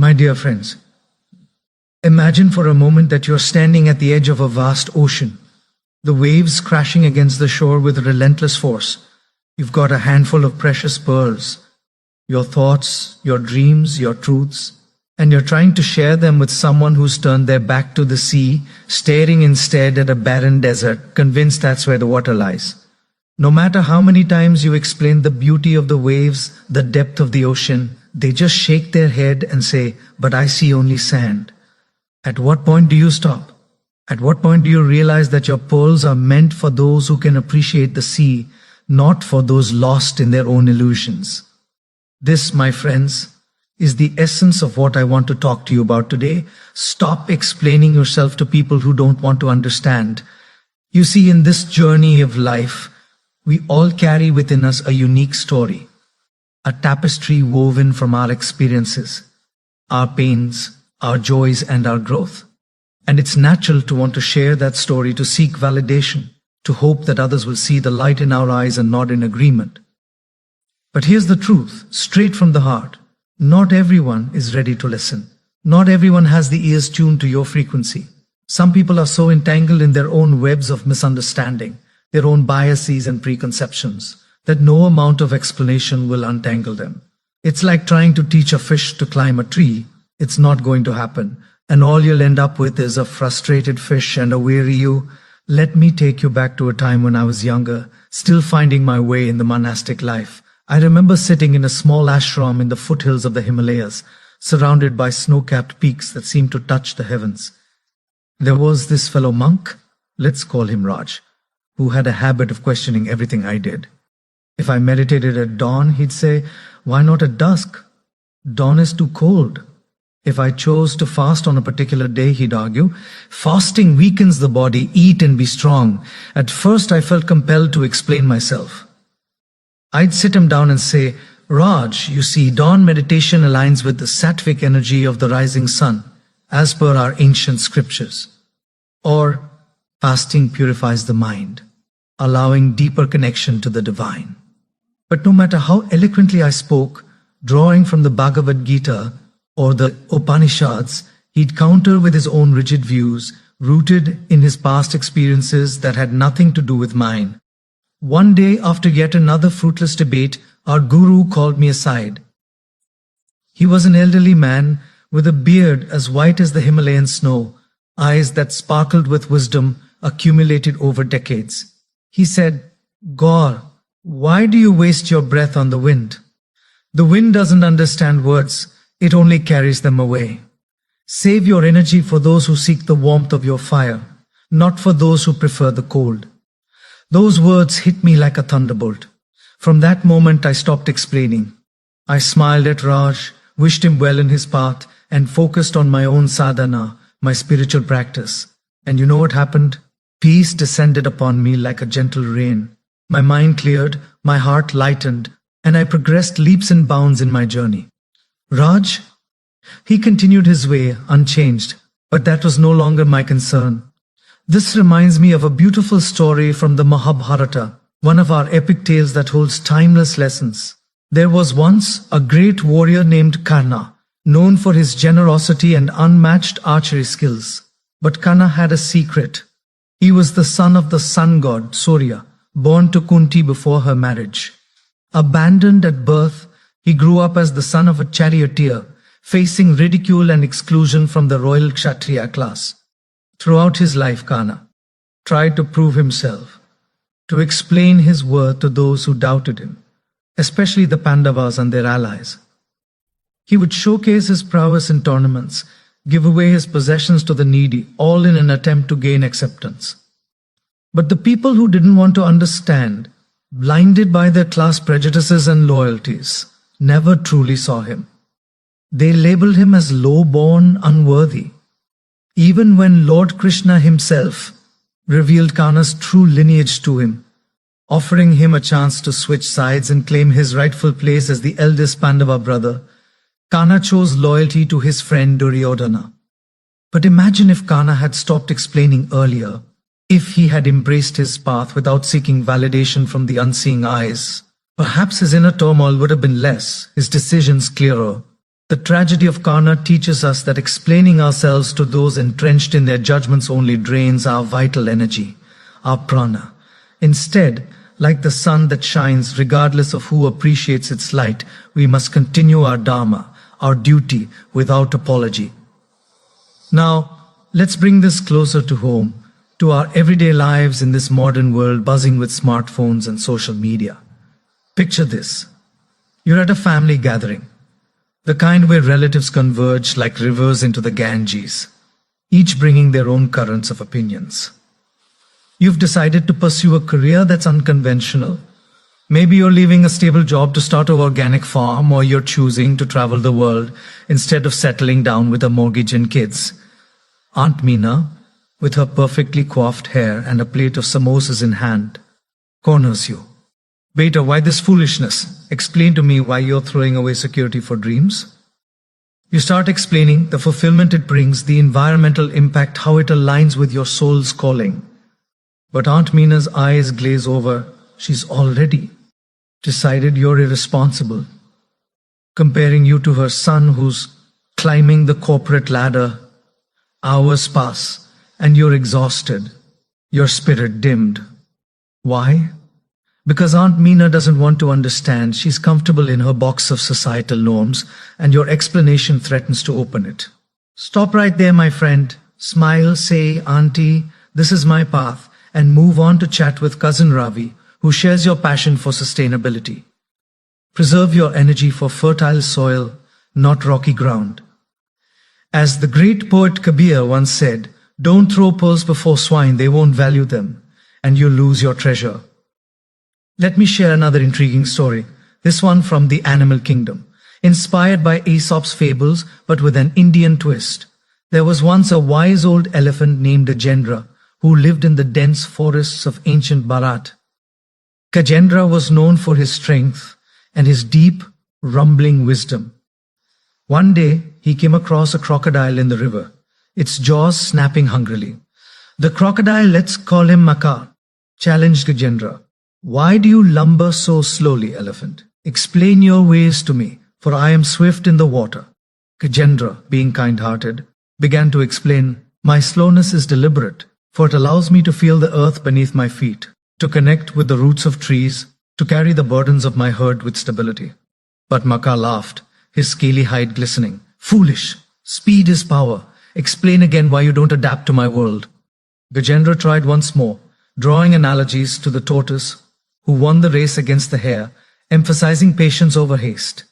My dear friends, imagine for a moment that you're standing at the edge of a vast ocean, the waves crashing against the shore with relentless force. You've got a handful of precious pearls, your thoughts, your dreams, your truths, and you're trying to share them with someone who's turned their back to the sea, staring instead at a barren desert, convinced that's where the water lies. No matter how many times you explain the beauty of the waves, the depth of the ocean, they just shake their head and say, "But I see only sand." At what point do you stop? At what point do you realize that your pearls are meant for those who can appreciate the sea, not for those lost in their own illusions? This, my friends, is the essence of what I want to talk to you about today. Stop explaining yourself to people who don't want to understand. You see, in this journey of life, we all carry within us a unique story, a tapestry woven from our experiences, our pains, our joys, and our growth. And it's natural to want to share that story, to seek validation, to hope that others will see the light in our eyes and nod in agreement. But here's the truth, straight from the heart. Not everyone is ready to listen. Not everyone has the ears tuned to your frequency. Some people are so entangled in their own webs of misunderstanding, their own biases and preconceptions, that no amount of explanation will untangle them. It's like trying to teach a fish to climb a tree. It's not going to happen. And all you'll end up with is a frustrated fish and a weary you. Let me take you back to a time when I was younger, still finding my way in the monastic life. I remember sitting in a small ashram in the foothills of the Himalayas, surrounded by snow-capped peaks that seemed to touch the heavens. There was this fellow monk, let's call him Raj, who had a habit of questioning everything I did. If I meditated at dawn, he'd say, "Why not at dusk? Dawn is too cold." If I chose to fast on a particular day, he'd argue, "Fasting weakens the body, eat and be strong." At first, I felt compelled to explain myself. I'd sit him down and say, "Raj, you see, dawn meditation aligns with the sattvic energy of the rising sun, as per our ancient scriptures. Or, fasting purifies the mind, allowing deeper connection to the divine." But no matter how eloquently I spoke, drawing from the Bhagavad Gita or the Upanishads, he'd counter with his own rigid views, rooted in his past experiences that had nothing to do with mine. One day, after yet another fruitless debate, our guru called me aside. He was an elderly man with a beard as white as the Himalayan snow, eyes that sparkled with wisdom accumulated over decades. He said, "Gaur, why do you waste your breath on the wind? The wind doesn't understand words, it only carries them away. Save your energy for those who seek the warmth of your fire, not for those who prefer the cold." Those words hit me like a thunderbolt. From that moment, I stopped explaining. I smiled at Raj, wished him well in his path, and focused on my own sadhana, my spiritual practice. And you know what happened? Peace descended upon me like a gentle rain. My mind cleared, my heart lightened, and I progressed leaps and bounds in my journey. Raj? He continued his way, unchanged, but that was no longer my concern. This reminds me of a beautiful story from the Mahabharata, one of our epic tales that holds timeless lessons. There was once a great warrior named Karna, known for his generosity and unmatched archery skills. But Karna had a secret. He was the son of the sun god, Surya, born to Kunti before her marriage. Abandoned at birth, he grew up as the son of a charioteer, facing ridicule and exclusion from the royal Kshatriya class. Throughout his life, Karna tried to prove himself, to explain his worth to those who doubted him, especially the Pandavas and their allies. He would showcase his prowess in tournaments, give away his possessions to the needy, all in an attempt to gain acceptance. But the people who didn't want to understand, blinded by their class prejudices and loyalties, never truly saw him. They labeled him as low-born, unworthy. Even when Lord Krishna himself revealed Karna's true lineage to him, offering him a chance to switch sides and claim his rightful place as the eldest Pandava brother, Karna chose loyalty to his friend Duryodhana. But imagine if Karna had stopped explaining earlier, if he had embraced his path without seeking validation from the unseeing eyes. Perhaps his inner turmoil would have been less, his decisions clearer, The tragedy of karma teaches us that explaining ourselves to those entrenched in their judgments only drains our vital energy, our prana. Instead, like the sun that shines regardless of who appreciates its light, we must continue our dharma, our duty, without apology. Now, let's bring this closer to home, to our everyday lives in this modern world buzzing with smartphones and social media. Picture this. You're at a family gathering, the kind where relatives converge like rivers into the Ganges, each bringing their own currents of opinions. You've decided to pursue a career that's unconventional. Maybe you're leaving a stable job to start an organic farm, or you're choosing to travel the world instead of settling down with a mortgage and kids. Aunt Meena, with her perfectly coiffed hair and a plate of samosas in hand, corners you. Beta, why this foolishness? Explain to me why you're throwing away security for dreams. You start explaining the fulfillment it brings, the environmental impact, how it aligns with your soul's calling. But Aunt Meena's eyes glaze over. She's already decided you're irresponsible, comparing you to her son who's climbing the corporate ladder. Hours pass, and you're exhausted, your spirit dimmed. Why? Because Aunt Meena doesn't want to understand. She's comfortable in her box of societal norms, and your explanation threatens to open it. Stop right there, my friend. Smile, say, Auntie, this is my path, and move on to chat with cousin Ravi, who shares your passion for sustainability. Preserve your energy for fertile soil, not rocky ground. As the great poet Kabir once said, don't throw pearls before swine, they won't value them, and you'll lose your treasure. Let me share another intriguing story, this one from the animal kingdom. Inspired by Aesop's fables, but with an Indian twist. There was once a wise old elephant named Gajendra, who lived in the dense forests of ancient Bharat. Gajendra was known for his strength and his deep, rumbling wisdom. One day, he came across a crocodile in the river, its jaws snapping hungrily. The crocodile, let's call him Makar, challenged Gajendra. Why do you lumber so slowly, elephant? Explain your ways to me, for I am swift in the water. Gajendra, being kind-hearted, began to explain, my slowness is deliberate, for it allows me to feel the earth beneath my feet, to connect with the roots of trees, to carry the burdens of my herd with stability. But Makar laughed, his scaly hide glistening. Foolish! Speed is power. Explain again why you don't adapt to my world. Gajendra tried once more, drawing analogies to the tortoise, who won the race against the hare, emphasizing patience over haste.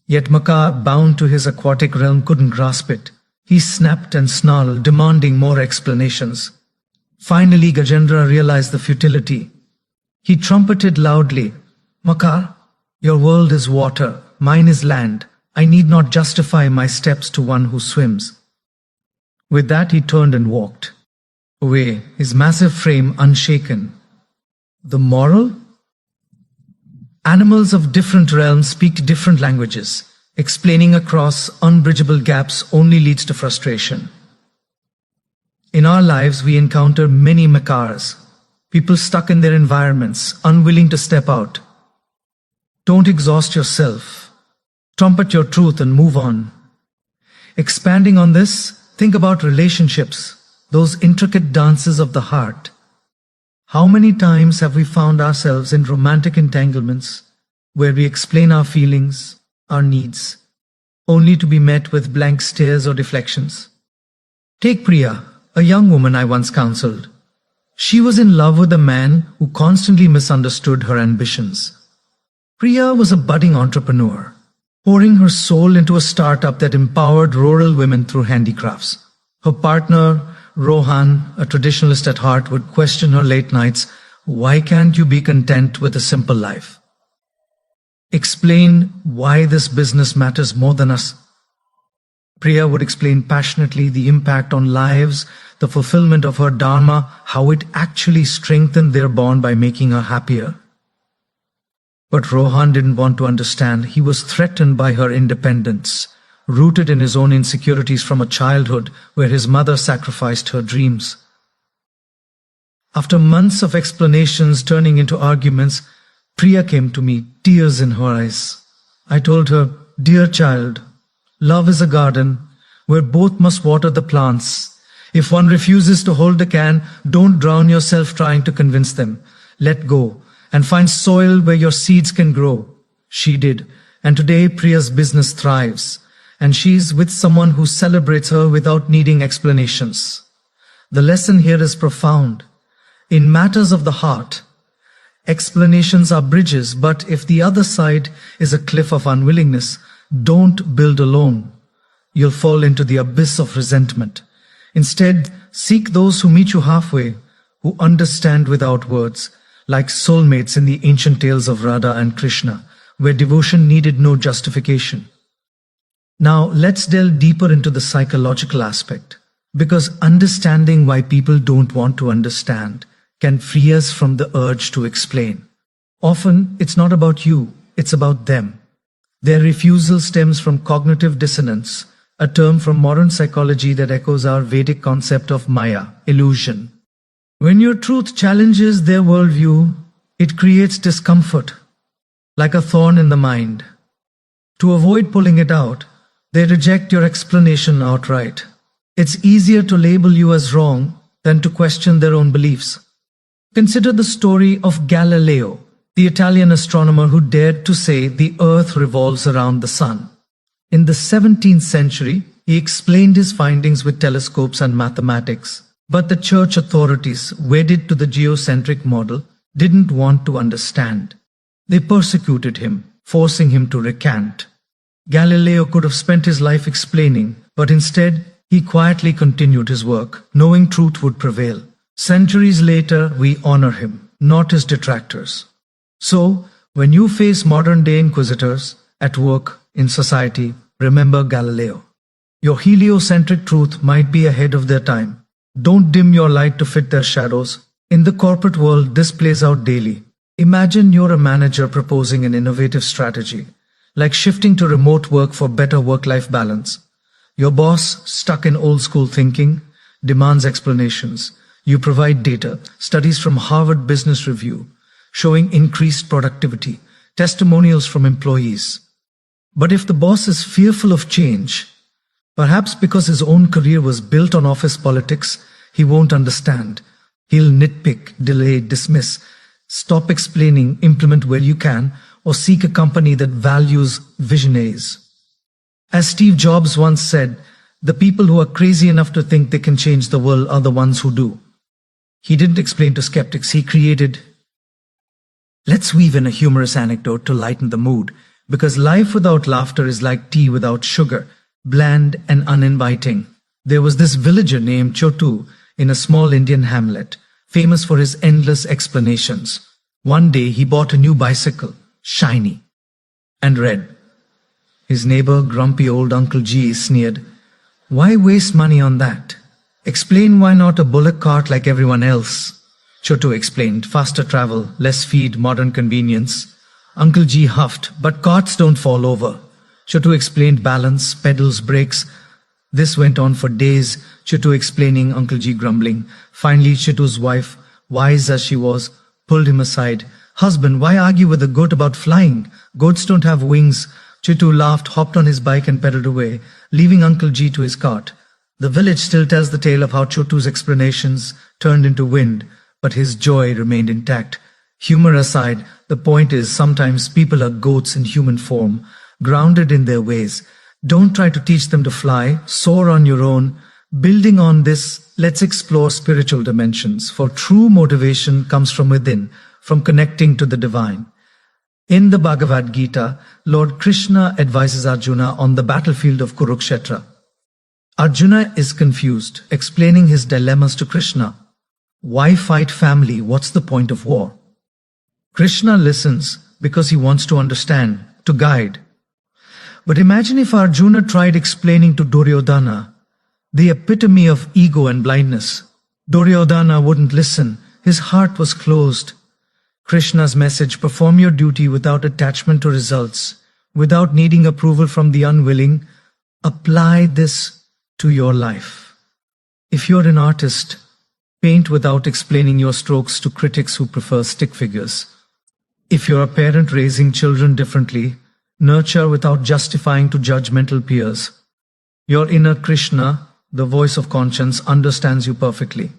Yet Makar, bound to his aquatic realm, couldn't grasp it. He snapped and snarled, demanding more explanations. Finally, Gajendra realized the futility. He trumpeted loudly, Makar, your world is water, mine is land. I need not justify my steps to one who swims. With that, he turned and walked away, his massive frame unshaken. The moral? Animals of different realms speak different languages. Explaining across unbridgeable gaps only leads to frustration. In our lives, we encounter many Makars, people stuck in their environments, unwilling to step out. Don't exhaust yourself. Trumpet your truth and move on. Expanding on this, think about relationships, those intricate dances of the heart. How many times have we found ourselves in romantic entanglements where we explain our feelings, our needs, only to be met with blank stares or deflections? Take Priya, a young woman I once counseled. She was in love with a man who constantly misunderstood her ambitions. Priya was a budding entrepreneur, pouring her soul into a startup that empowered rural women through handicrafts. Her partner, Rohan, a traditionalist at heart, would question her late nights. Why can't you be content with a simple life? Explain why this business matters more than us. Priya would explain passionately the impact on lives, the fulfillment of her dharma, how it actually strengthened their bond by making her happier. But Rohan didn't want to understand. He was threatened by her independence, rooted in his own insecurities from a childhood where his mother sacrificed her dreams. After months of explanations turning into arguments, Priya came to me, tears in her eyes. I told her, "Dear child, Love is a garden where both must water the plants. If one refuses to hold the can, don't drown yourself trying to convince them. Let go and find soil where your seeds can grow. She did, and today Priya's business thrives, and she's with someone who celebrates her without needing explanations. The lesson here is profound. In matters of the heart, explanations are bridges, but if the other side is a cliff of unwillingness, don't build alone. You'll fall into the abyss of resentment. Instead, seek those who meet you halfway, who understand without words, like soulmates in the ancient tales of Radha and Krishna, where devotion needed no justification. Now, let's delve deeper into the psychological aspect, because understanding why people don't want to understand can free us from the urge to explain. Often, it's not about you, it's about them. Their refusal stems from cognitive dissonance, a term from modern psychology that echoes our Vedic concept of Maya, illusion. When your truth challenges their worldview, it creates discomfort, like a thorn in the mind. To avoid pulling it out, they reject your explanation outright. It's easier to label you as wrong than to question their own beliefs. Consider the story of Galileo, the Italian astronomer who dared to say the Earth revolves around the Sun. In the 17th century, he explained his findings with telescopes and mathematics, but the church authorities, wedded to the geocentric model, didn't want to understand. They persecuted him, forcing him to recant. Galileo could have spent his life explaining, but instead, he quietly continued his work, knowing truth would prevail. Centuries later, we honor him, not his detractors. So, when you face modern-day inquisitors, at work, in society, remember Galileo. Your heliocentric truth might be ahead of their time. Don't dim your light to fit their shadows. In the corporate world, this plays out daily. Imagine you're a manager proposing an innovative strategy, like shifting to remote work for better work-life balance. Your boss, stuck in old-school thinking, demands explanations. You provide data, studies from Harvard Business Review, showing increased productivity, testimonials from employees. But if the boss is fearful of change, perhaps because his own career was built on office politics, he won't understand. He'll nitpick, delay, dismiss, stop explaining, implement where you can, or seek a company that values visionaries. As Steve Jobs once said, the people who are crazy enough to think they can change the world are the ones who do. He didn't explain to skeptics, he created. Let's weave in a humorous anecdote to lighten the mood, because life without laughter is like tea without sugar, bland and uninviting. There was this villager named Chotu in a small Indian hamlet, famous for his endless explanations. One day he bought a new bicycle, shiny, and red. His neighbor, grumpy old Uncle G, sneered, "Why waste money on that? Explain why not a bullock cart like everyone else." Chotu explained, "Faster travel, less feed, modern convenience." Uncle G huffed, "But carts don't fall over." Chotu explained, "Balance, pedals, brakes." This went on for days, Chotu explaining, Uncle G grumbling. Finally, Chotu's wife, wise as she was, pulled him aside. "Husband, why argue with a goat about flying? Goats don't have wings." Chotu laughed, hopped on his bike and pedaled away, leaving Uncle G to his cart. The village still tells the tale of how Chotu's explanations turned into wind, but his joy remained intact. Humor aside, the point is sometimes people are goats in human form, grounded in their ways. Don't try to teach them to fly, soar on your own. Building on this, let's explore spiritual dimensions, for true motivation comes from within, from connecting to the divine. In the Bhagavad Gita, Lord Krishna advises Arjuna on the battlefield of Kurukshetra. Arjuna is confused, explaining his dilemmas to Krishna. Why fight family? What's the point of war? Krishna listens because he wants to understand, to guide. But imagine if Arjuna tried explaining to Duryodhana, the epitome of ego and blindness. Duryodhana wouldn't listen. His heart was closed. Krishna's message: perform your duty without attachment to results, without needing approval from the unwilling. Apply this to your life. If you're an artist, paint without explaining your strokes to critics who prefer stick figures. If you're a parent raising children differently, Nurture without justifying to judgmental peers. Your inner Krishna, the voice of conscience, understands you perfectly.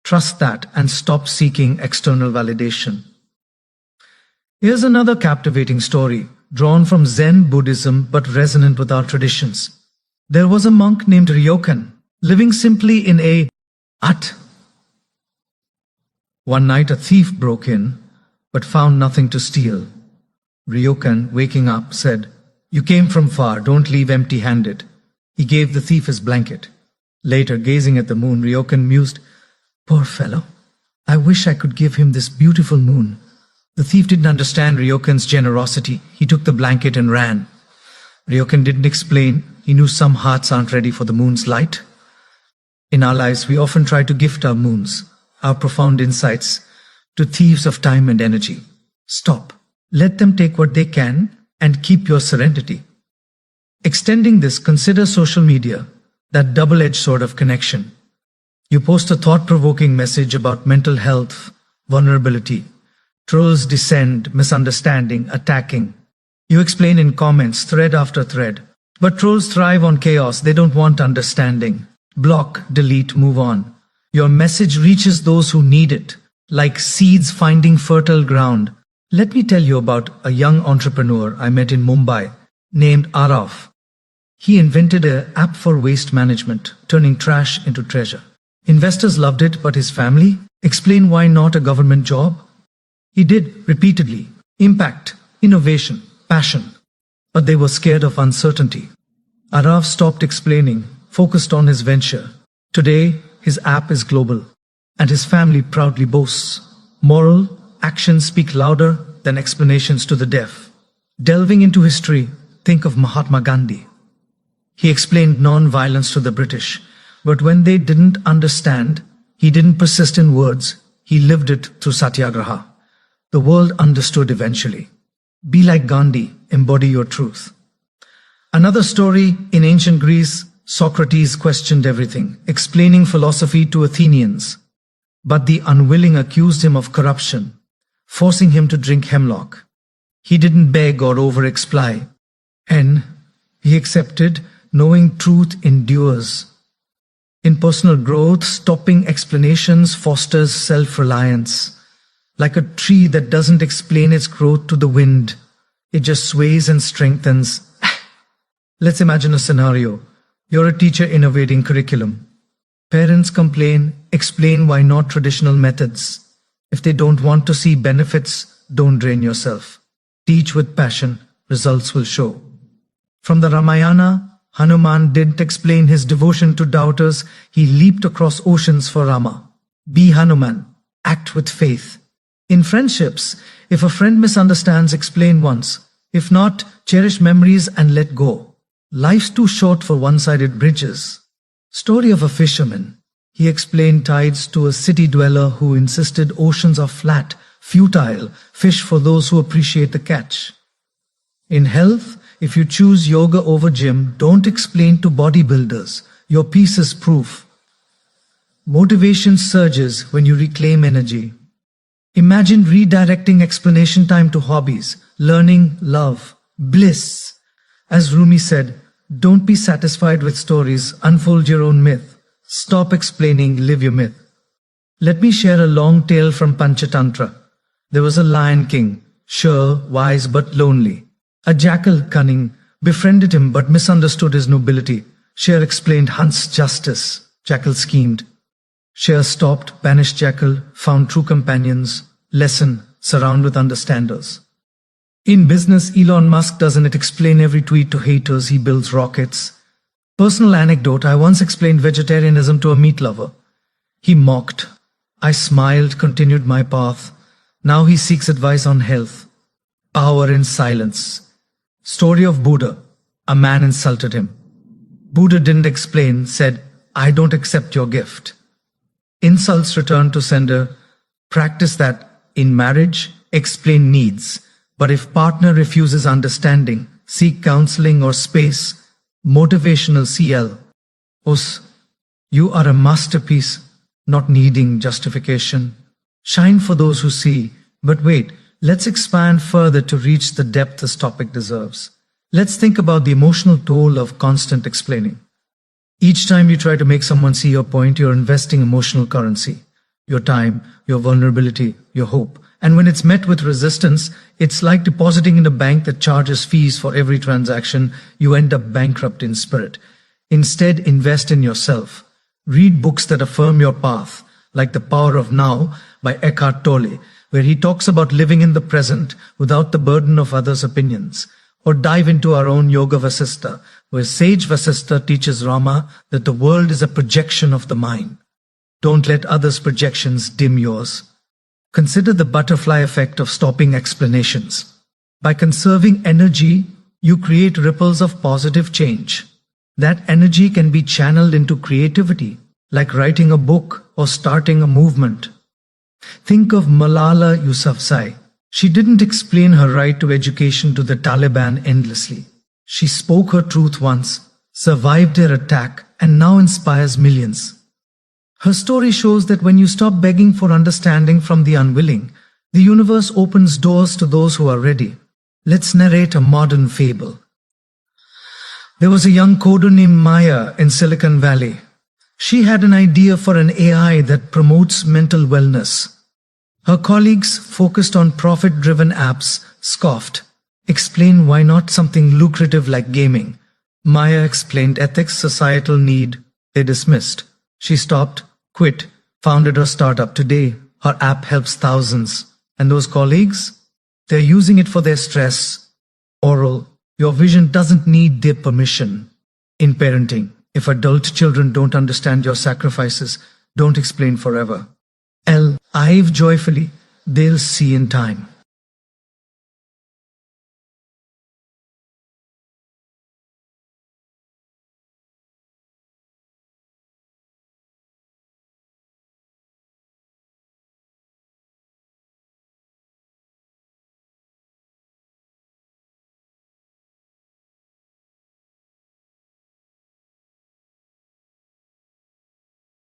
Trust that and stop seeking external validation. Here's another captivating story, drawn from Zen Buddhism but resonant with our traditions. There was a monk named Ryokan, living simply in a hut. One night a thief broke in, but found nothing to steal. Ryokan, waking up, said, "You came from far, don't leave empty-handed." He gave the thief his blanket. Later, gazing at the moon, Ryokan mused, "Poor fellow, I wish I could give him this beautiful moon." The thief didn't understand Ryokan's generosity. He took the blanket and ran. Ryokan didn't explain. He knew some hearts aren't ready for the moon's light. In our lives, we often try to gift our moons, our profound insights, to thieves of time and energy. Stop. Let them take what they can and keep your serenity. Extending this, consider social media, that double-edged sword of connection. You post a thought-provoking message about mental health, vulnerability. Trolls descend, misunderstanding, attacking. You explain in comments, thread after thread. But trolls thrive on chaos. They don't want understanding. Block, delete, move on. Your message reaches those who need it, like seeds finding fertile ground. Let me tell you about a young entrepreneur I met in Mumbai named Arav. He invented an app for waste management, turning trash into treasure. Investors loved it, but his family? Explain why not a government job? He did repeatedly. Impact, innovation, passion. But they were scared of uncertainty. Arav stopped explaining, focused on his venture. Today, his app is global, and his family proudly boasts. Moral, actions speak louder than explanations to the deaf. Delving into history, think of Mahatma Gandhi. He explained non-violence to the British, but when they didn't understand, he didn't persist in words, he lived it through satyagraha. The world understood eventually. Be like Gandhi, embody your truth. Another story, in ancient Greece, Socrates questioned everything, explaining philosophy to Athenians. But the unwilling accused him of corruption, forcing him to drink hemlock. He didn't beg or over-explain, and he accepted, knowing truth endures. In personal growth, stopping explanations fosters self-reliance. Like a tree that doesn't explain its growth to the wind, it just sways and strengthens. Let's imagine a scenario. You're a teacher innovating curriculum. Parents complain, explain why not traditional methods. If they don't want to see benefits, don't drain yourself. Teach with passion, results will show. From the Ramayana, Hanuman didn't explain his devotion to doubters, he leaped across oceans for Rama. Be Hanuman, act with faith. In friendships, if a friend misunderstands, explain once. If not, cherish memories and let go. Life's too short for one-sided bridges. Story of a fisherman. He explained tides to a city dweller who insisted oceans are flat, futile, fish for those who appreciate the catch. In health, if you choose yoga over gym, don't explain to bodybuilders. Your peace is proof. Motivation surges when you reclaim energy. Imagine redirecting explanation time to hobbies, learning, love, bliss. As Rumi said, don't be satisfied with stories, unfold your own myth. Stop explaining, live your myth. Let me share a long tale from Panchatantra. There was a lion king, sure, wise but lonely. A jackal, cunning, befriended him but misunderstood his nobility. Sher explained hunt's justice. Jackal schemed. Sher stopped, banished jackal, found true companions. Lesson, surround with understanders. In business, Elon Musk doesn't explain every tweet to haters, he builds rockets. Personal anecdote, I once explained vegetarianism to a meat lover. He mocked. I smiled, continued my path. Now he seeks advice on health. Power in silence. Story of Buddha. A man insulted him. Buddha didn't explain, said, I don't accept your gift. Insults returned to sender. Practice that in marriage, explain needs. But if partner refuses understanding, seek counseling or space. Motivational CL. Us, you are a masterpiece, not needing justification. Shine for those who see. But wait, let's expand further to reach the depth this topic deserves. Let's think about the emotional toll of constant explaining. Each time you try to make someone see your point, you're investing emotional currency, your time, your vulnerability, your hope. And when it's met with resistance, it's like depositing in a bank that charges fees for every transaction. You end up bankrupt in spirit. Instead, invest in yourself. Read books that affirm your path, like The Power of Now by Eckhart Tolle, where he talks about living in the present without the burden of others' opinions. Or dive into our own Yoga Vasistha, where Sage Vasistha teaches Rama that the world is a projection of the mind. Don't let others' projections dim yours. Consider the butterfly effect of stopping explanations. By conserving energy, you create ripples of positive change. That energy can be channeled into creativity, like writing a book or starting a movement. Think of Malala Yousafzai. She didn't explain her right to education to the Taliban endlessly. She spoke her truth once, survived their attack, and now inspires millions. Her story shows that when you stop begging for understanding from the unwilling, the universe opens doors to those who are ready. Let's narrate a modern fable. There was a young coder named Maya in Silicon Valley. She had an idea for an AI that promotes mental wellness. Her colleagues, focused on profit-driven apps, scoffed. Explain why not something lucrative like gaming. Maya explained ethics, societal need. They dismissed. She stopped, quit, founded her startup. Today, her app helps thousands. And those colleagues? They're using it for their stress. Oral, your vision doesn't need their permission. In parenting, if adult children don't understand your sacrifices, don't explain forever. L, I've joyfully, they'll see in time.